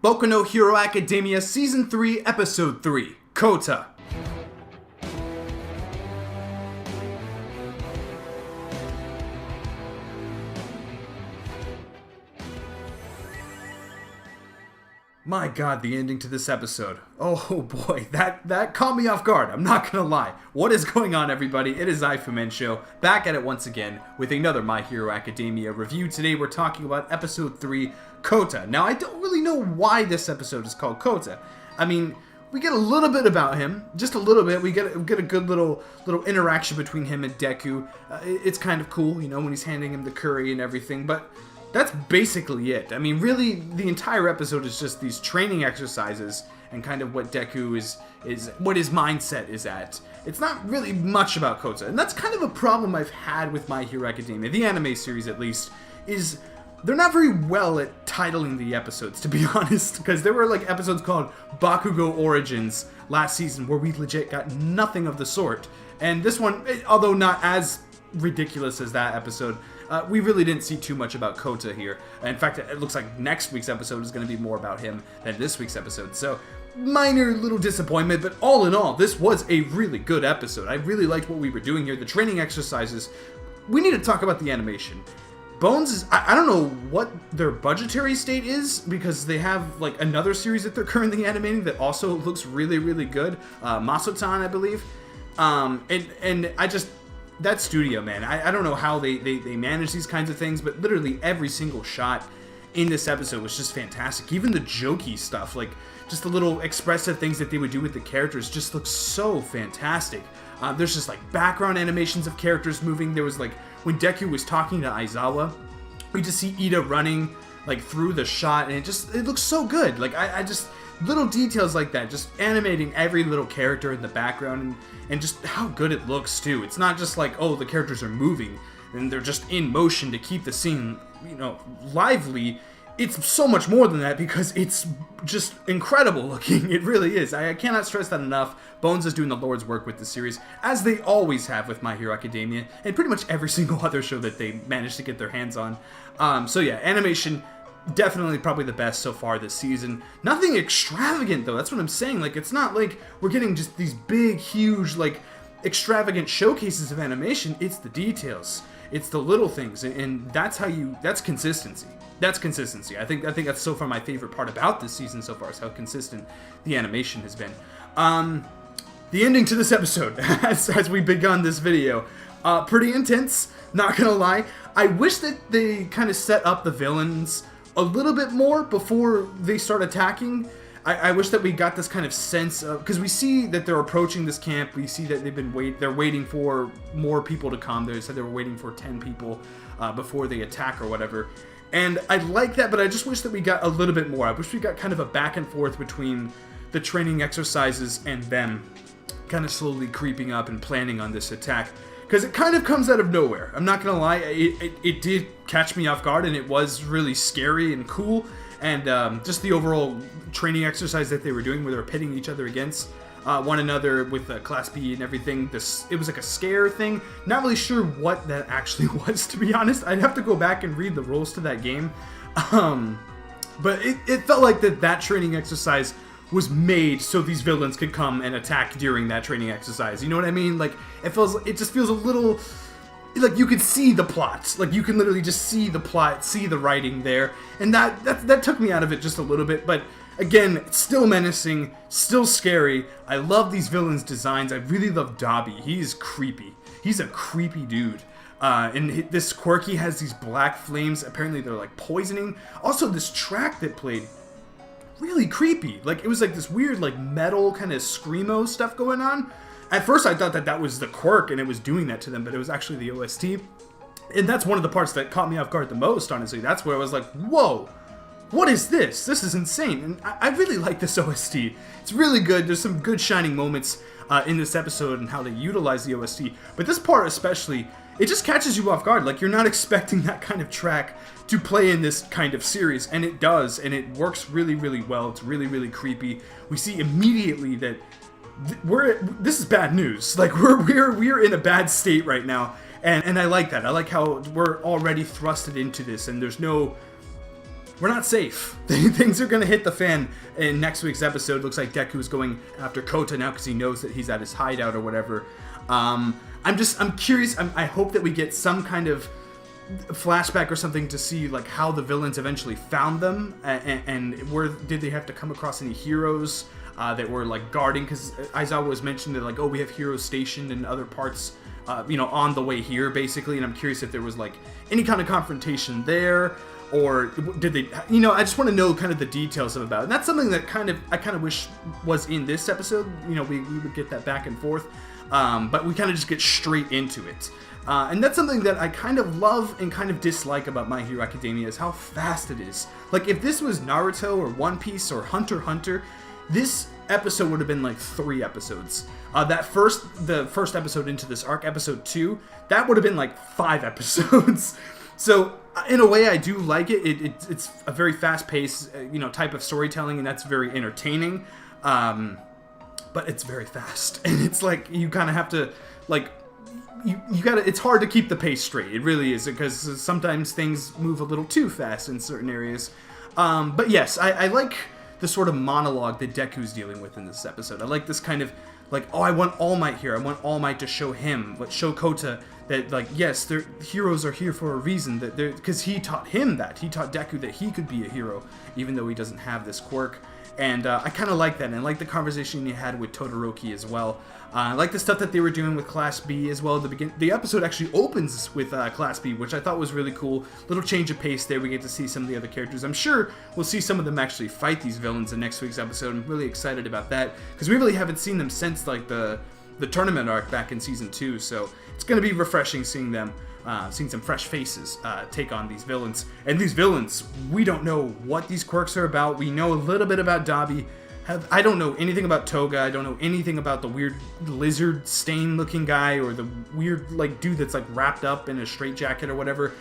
Boku no Hero Academia Season 3, Episode 3, Kota. My god, the ending to this episode. Oh boy, that caught me off guard, I'm not gonna lie. What is going on, everybody? It is Show, back at it once again with another My Hero Academia review. Today we're talking about Episode 3, Kota. Now, I don't really know why this episode is called Kota. I mean, we get a little bit about him, just a little bit. We get a good little interaction between him and Deku. It's kind of cool, you know, when he's handing him the curry and everything, but that's basically it. I mean, really, the entire episode is just these training exercises and kind of what Deku is what his mindset is at. It's not really much about Kota, and that's kind of a problem I've had with My Hero Academia, the anime series at least, is they're not very well at titling the episodes, to be honest, because there were like episodes called Bakugo Origins last season where we legit got nothing of the sort, and this one, although not as ridiculous as that episode, we really didn't see too much about Kota here. In fact, it looks like next week's episode is going to be more about him than this week's episode. So, minor little disappointment, but all in all, this was a really good episode. I really liked what we were doing here. The training exercises. We need to talk about the animation. Bones is, I don't know what their budgetary state is, because they have like another series that they're currently animating that also looks really, really good. Masotan, I believe. And I just, that studio, man, I don't know how they manage these kinds of things, but literally every single shot in this episode was just fantastic. Even the jokey stuff, like just the little expressive things that they would do with the characters just look so fantastic. There's just like background animations of characters moving. There was like, when Deku was talking to Aizawa, we just see Ida running like through the shot, and it looks so good. Like I just, little details like that, just animating every little character in the background, and just how good it looks too. It's not just like, oh, the characters are moving and they're just in motion to keep the scene, you know, lively. It's so much more than that, because it's just incredible looking. It really is. I cannot stress that enough. Bones is doing the Lord's work with the series, as they always have with My Hero Academia, and pretty much every single other show that they managed to get their hands on. So yeah, animation, definitely probably the best so far this season. Nothing extravagant though, that's what I'm saying. Like, it's not like we're getting just these big, huge, like, extravagant showcases of animation. It's the details. It's the little things, and that's consistency. That's consistency. I think that's so far my favorite part about this season so far, is how consistent the animation has been. The ending to this episode, as we begun this video, pretty intense, not gonna lie. I wish that they kind of set up the villains a little bit more before they start attacking. I wish that we got this kind of sense of, because we see that they're approaching this camp. We see that they're waiting for more people to come. They said they were waiting for 10 people before they attack or whatever. And I like that, but I just wish that we got a little bit more. I wish we got kind of a back and forth between the training exercises and them kind of slowly creeping up and planning on this attack. Because it kind of comes out of nowhere. I'm not going to lie, it did catch me off guard, and it was really scary and cool. And just the overall training exercise that they were doing, where they were pitting each other against one another with Class B and everything. It was like a scare thing. Not really sure what that actually was, to be honest. I'd have to go back and read the rules to that game. But it felt like that training exercise was made so these villains could come and attack during that training exercise. You know what I mean? Like, it just feels a little like you could see the plot. Like, you can literally just see the plot, see the writing there. And that took me out of it just a little bit. But again, it's still menacing, still scary. I love these villains' designs. I really love Dabi. He's creepy. He's a creepy dude. And this quirky has these black flames. Apparently they're like poisoning. Also, this track that played, really creepy. Like, it was like this weird, like, metal kind of screamo stuff going on. At first I thought that was the quirk and it was doing that to them, but it was actually the OST. And that's one of the parts that caught me off guard the most, honestly. That's where I was like, whoa, what is this? This is insane. And I really like this OST. It's really good. There's some good shining moments in this episode and how they utilize the OST. But this part especially, it just catches you off guard. Like, you're not expecting that kind of track to play in this kind of series, and it does, and it works really, really well. It's really, really creepy. We see immediately that this is bad news. Like, we're in a bad state right now, and I like that. I like how we're already thrusted into this, and there's no we're not safe. Things are going to hit the fan in next week's episode. Looks like Deku is going after Kota now because he knows that he's at his hideout or whatever. I'm curious. I hope that we get some kind of flashback or something to see like how the villains eventually found them, and where did they have to come across any heroes that were like guarding, because Aizawa was mentioned that like, oh, we have heroes stationed in other parts, on the way here basically, and I'm curious if there was like any kind of confrontation there, or did they, I just want to know kind of the details about it. And that's something that I kind of wish was in this episode. We would get that back and forth, but we kind of just get straight into it. And that's something that I kind of love and kind of dislike about My Hero Academia, is how fast it is. Like, if this was Naruto or One Piece or Hunter x Hunter, this episode would have been like 3 episodes. The first episode into this arc, episode 2, that would have been like 5 episodes. So, in a way, I do like it. It's a very fast-paced, type of storytelling, and that's very entertaining. But it's very fast, and it's like you kind of have to like. You gotta. It's hard to keep the pace straight. It really is, because sometimes things move a little too fast in certain areas. But yes, I like the sort of monologue that Deku's dealing with in this episode. I like this kind of like, oh, I want All Might here. I want All Might to show him, like show Kota that like, yes, their heroes are here for a reason. That because he taught him that. He taught Deku that he could be a hero, even though he doesn't have this quirk. And I kind of like that, and I like the conversation he had with Todoroki as well. I like the stuff that they were doing with Class B as well. The episode actually opens with Class B, which I thought was really cool. Little change of pace there. We get to see some of the other characters. I'm sure we'll see some of them actually fight these villains in next week's episode. I'm really excited about that, because we really haven't seen them since like the tournament arc back in Season 2. So it's going to be refreshing seeing them. Seeing some fresh faces take on these villains. And these villains, we don't know what these quirks are about. We know a little bit about Dabi. I don't know anything about Toga. I don't know anything about the weird lizard stain looking guy, or the weird like dude that's like wrapped up in a straitjacket or whatever.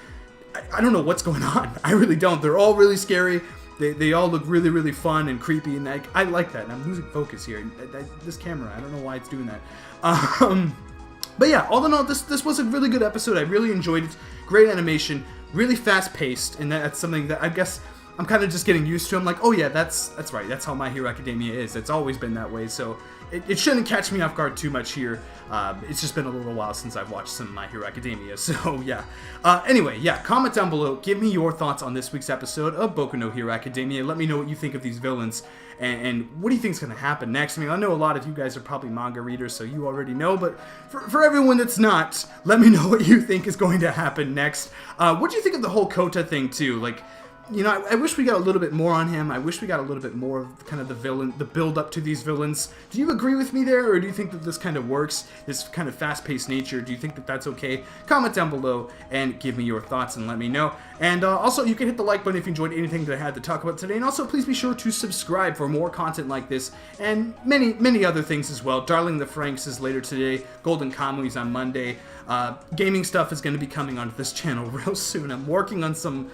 I don't know what's going on. I really don't. They're all really scary. They all look really, really fun and creepy, and I like that. And I'm losing focus here. This camera, I don't know why it's doing that. But yeah, all in all, this was a really good episode. I really enjoyed it. Great animation, really fast-paced, and that's something that I guess I'm kind of just getting used to. I'm like, oh yeah, that's right. That's how My Hero Academia is. It's always been that way, so it shouldn't catch me off guard too much here. It's just been a little while since I've watched some My Hero Academia, so yeah. Anyway, yeah, comment down below. Give me your thoughts on this week's episode of Boku no Hero Academia. Let me know what you think of these villains, and what do you think is going to happen next? I mean, I know a lot of you guys are probably manga readers, so you already know, but for everyone that's not, let me know what you think is going to happen next. What do you think of the whole Kota thing, too? Like, I wish we got a little bit more on him. I wish we got a little bit more of kind of the build up to these villains. Do you agree with me there, or do you think that this kind of works, this kind of fast-paced nature? Do you think that that's okay? Comment down below and give me your thoughts and let me know. And also, you can hit the like button if you enjoyed anything that I had to talk about today. And also, please be sure to subscribe for more content like this and many, many other things as well. Darling the Franks is later today. Golden Kamui's on Monday. Gaming stuff is going to be coming onto this channel real soon. I'm working on some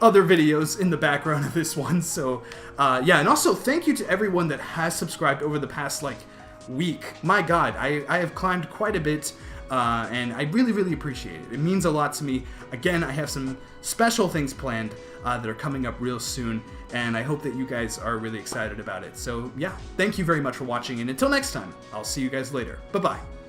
other videos in the background of this one, so yeah. And also, thank you to everyone that has subscribed over the past like week. My god, I have climbed quite a bit, and I really, really appreciate it. It means a lot to me. Again, I have some special things planned that are coming up real soon, and I hope that you guys are really excited about it. So yeah, thank you very much for watching, and until next time, I'll see you guys later. Bye bye.